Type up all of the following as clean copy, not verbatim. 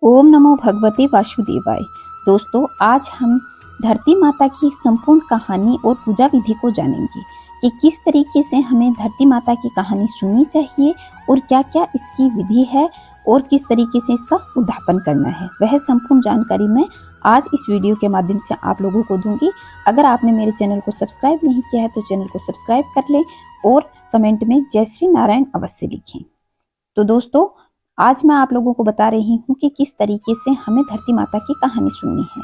ओम नमो भगवते वासुदेवाय। दोस्तों, आज हम धरती माता की संपूर्ण कहानी और पूजा विधि को जानेंगे कि किस तरीके से हमें धरती माता की कहानी सुननी चाहिए और क्या क्या इसकी विधि है और किस तरीके से इसका उद्धापन करना है। वह संपूर्ण जानकारी मैं आज इस वीडियो के माध्यम से आप लोगों को दूंगी। अगर आपने मेरे चैनल को सब्सक्राइब नहीं किया है तो चैनल को सब्सक्राइब कर लें और कमेंट में जय श्री नारायण अवश्य लिखें। तो दोस्तों, आज मैं आप लोगों को बता रही हूँ कि किस तरीके से हमें धरती माता की कहानी सुननी है।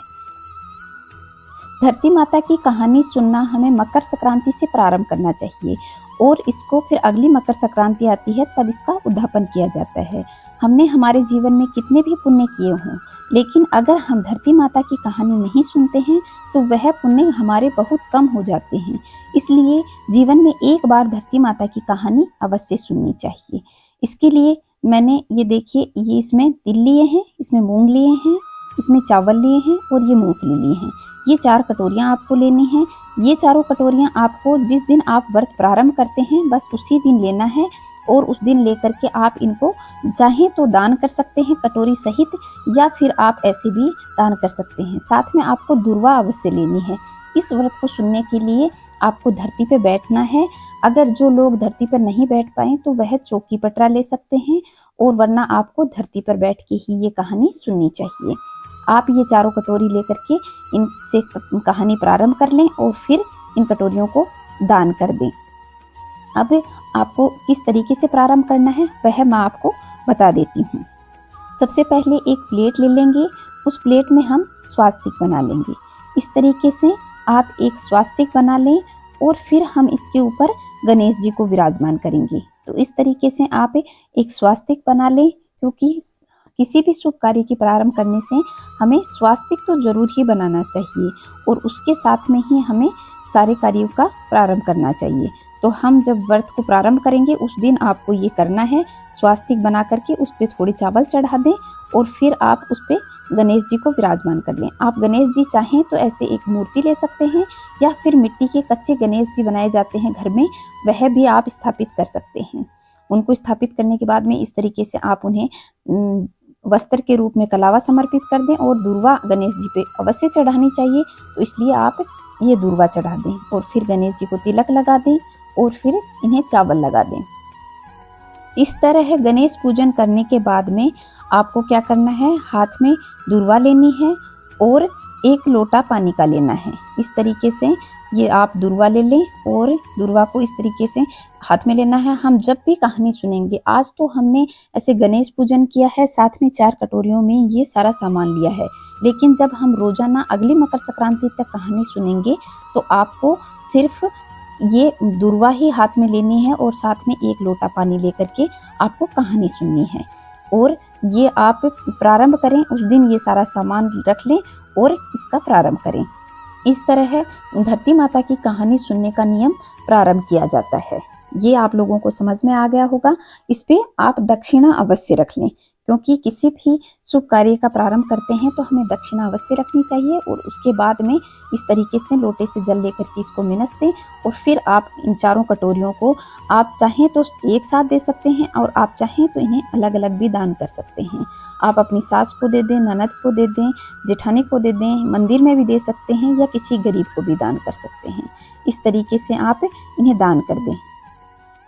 धरती माता की कहानी सुनना हमें मकर संक्रांति से प्रारंभ करना चाहिए और इसको फिर अगली मकर संक्रांति आती है तब इसका उद्धापन किया जाता है। हमने हमारे जीवन में कितने भी पुण्य किए हों, लेकिन अगर हम धरती माता की कहानी नहीं सुनते हैं तो वह पुण्य हमारे बहुत कम हो जाते हैं। इसलिए जीवन में एक बार धरती माता की कहानी अवश्य सुननी चाहिए। इसके लिए मैंने ये देखिए, ये इसमें तिल लिए हैं, इसमें मूंग लिए हैं, इसमें चावल लिए हैं और ये मूंगफली लिए हैं। ये 4 कटोरियाँ आपको लेनी हैं। ये चारों कटोरियाँ आपको जिस दिन आप व्रत प्रारंभ करते हैं बस उसी दिन लेना है और उस दिन लेकर के आप इनको चाहें तो दान कर सकते हैं कटोरी सहित, या फिर आप ऐसे भी दान कर सकते हैं। साथ में आपको दुर्वा अवश्य लेनी है। इस व्रत को सुनने के लिए आपको धरती पे बैठना है। अगर जो लोग धरती पर नहीं बैठ पाए तो वह चौकी पटरा ले सकते हैं और वरना आपको धरती पर बैठ के ही ये कहानी सुननी चाहिए। आप ये चारों कटोरी लेकर के इनसे कहानी प्रारंभ कर लें और फिर इन कटोरियों को दान कर दें। अब आपको किस तरीके से प्रारंभ करना है वह मैं आपको बता देती हूँ। सबसे पहले एक प्लेट ले लेंगे, उस प्लेट में हम स्वास्तिक बना लेंगे। इस तरीके से आप एक स्वास्तिक बना लें और फिर हम इसके ऊपर गणेश जी को विराजमान करेंगे। तो इस तरीके से आप एक स्वास्तिक बना लें, क्योंकि किसी भी शुभ कार्य की प्रारंभ करने से हमें स्वास्तिक तो जरूर ही बनाना चाहिए और उसके साथ में ही हमें सारे कार्यों का प्रारंभ करना चाहिए। तो हम जब व्रत को प्रारंभ करेंगे उस दिन आपको ये करना है, स्वास्तिक बना करके उस पर थोड़ी चावल चढ़ा दें और फिर आप उस पर गणेश जी को विराजमान कर लें। आप गणेश जी चाहें तो ऐसे एक मूर्ति ले सकते हैं या फिर मिट्टी के कच्चे गणेश जी बनाए जाते हैं घर में, वह भी आप स्थापित कर सकते हैं। उनको स्थापित करने के बाद में इस तरीके से आप उन्हें वस्त्र के रूप में कलावा समर्पित कर दें और दुर्वा गणेश जी पे अवश्य चढ़ानी चाहिए। तो इसलिए आप ये दुर्वा चढ़ा दें और फिर गणेश जी को तिलक लगा दें और फिर इन्हें चावल लगा दें। इस तरह गणेश पूजन करने के बाद में आपको क्या करना है, हाथ में दुर्वा लेनी है और 1 लोटा पानी का लेना है। इस तरीके से ये आप दुर्वा ले लें और दुर्वा को इस तरीके से हाथ में लेना है। हम जब भी कहानी सुनेंगे, आज तो हमने ऐसे गणेश पूजन किया है, साथ में 4 कटोरियों में ये सारा सामान लिया है, लेकिन जब हम रोजाना अगली मकर संक्रांति तक कहानी सुनेंगे तो आपको सिर्फ ये दुर्वा ही हाथ में लेनी है और साथ में 1 लोटा पानी लेकर के आपको कहानी सुननी है। और ये आप प्रारंभ करें उस दिन ये सारा सामान रख लें और इसका प्रारंभ करें। इस तरह धरती माता की कहानी सुनने का नियम प्रारंभ किया जाता है। ये आप लोगों को समझ में आ गया होगा। इस पे आप दक्षिणा अवश्य रख लें, क्योंकि किसी भी शुभ कार्य का प्रारंभ करते हैं तो हमें दक्षिणा अवश्य रखनी चाहिए। और उसके बाद में इस तरीके से लोटे से जल लेकर के इसको मिनस दें और फिर आप इन चारों कटोरियों को आप चाहें तो एक साथ दे सकते हैं और आप चाहें तो इन्हें अलग अलग भी दान कर सकते हैं। आप अपनी सास को दे दें, ननद को दे दें, जेठानी को दे दें, मंदिर में भी दे सकते हैं या किसी गरीब को भी दान कर सकते हैं। इस तरीके से आप इन्हें दान कर दें।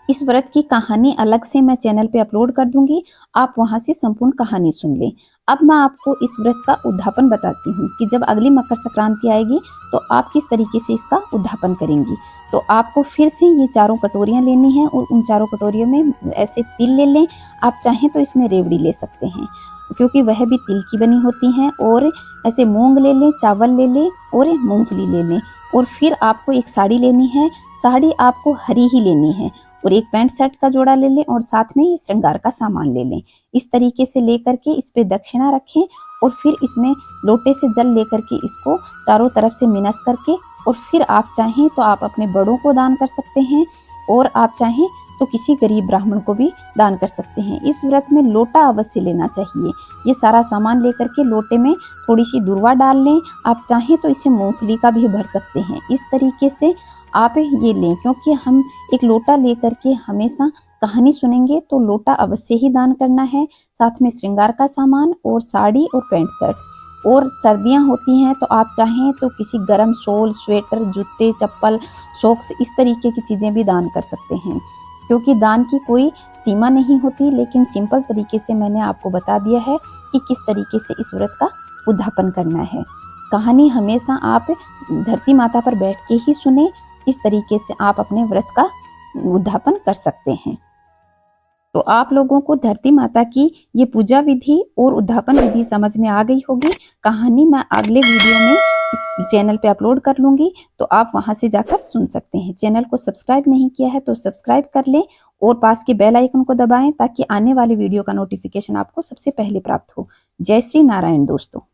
इस व्रत की कहानी अलग से मैं चैनल पे अपलोड कर दूंगी, आप वहां से संपूर्ण कहानी सुन लें। अब मैं आपको इस व्रत का उद्धापन बताती हूँ कि जब अगली मकर संक्रांति आएगी तो आप किस तरीके से इसका उद्धापन करेंगी। तो आपको फिर से ये चारों कटोरियाँ लेनी हैं और उन चारों कटोरियों में ऐसे तिल ले लें। आप चाहें तो इसमें रेवड़ी ले सकते हैं, क्योंकि वह भी तिल की बनी होती हैं। और ऐसे मूंग ले लें, चावल ले लें और मूंगफली ले लें। और फिर आपको एक साड़ी लेनी है, साड़ी आपको हरी ही लेनी है और एक पैंट शर्ट का जोड़ा ले लें और साथ में ये श्रृंगार का सामान ले लें। इस तरीके से लेकर के इस पे दक्षिणा रखें और फिर इसमें लोटे से जल लेकर के इसको चारों तरफ से मिनस करके और फिर आप चाहें तो आप अपने बड़ों को दान कर सकते हैं और आप चाहें तो किसी गरीब ब्राह्मण को भी दान कर सकते हैं। इस व्रत में लोटा अवश्य लेना चाहिए। ये सारा सामान लेकर के लोटे में थोड़ी सी दुर्वा डाल लें। आप चाहें तो इसे मूंगफली का भी भर सकते हैं। इस तरीके से आप ये लें, क्योंकि हम एक लोटा लेकर के हमेशा कहानी सुनेंगे तो लोटा अवश्य ही दान करना है, साथ में श्रृंगार का सामान और साड़ी और पैंट शर्ट। और सर्दियां होती हैं तो आप चाहें तो किसी गर्म शॉल, स्वेटर, जूते, चप्पल, सॉक्स इस तरीके की चीज़ें भी दान कर सकते हैं, क्योंकि दान की कोई सीमा नहीं होती। लेकिन सिंपल तरीके से मैंने आपको बता दिया है कि किस तरीके से इस व्रत का उद्यापन करना है। कहानी हमेशा आप धरती माता पर बैठ के ही सुने, इस तरीके से आप अपने व्रत का उद्यापन कर सकते हैं। तो आप लोगों को धरती माता की ये पूजा विधि और उद्यापन विधि समझ में आ गई होगी। कहानी मैं अगले वीडियो में इस चैनल पे अपलोड कर लूंगी, तो आप वहां से जाकर सुन सकते हैं। चैनल को सब्सक्राइब नहीं किया है तो सब्सक्राइब कर लें और पास के बेल आइकन को दबाएं, ताकि आने वाले वीडियो का नोटिफिकेशन आपको सबसे पहले प्राप्त हो। जय श्री नारायण दोस्तों।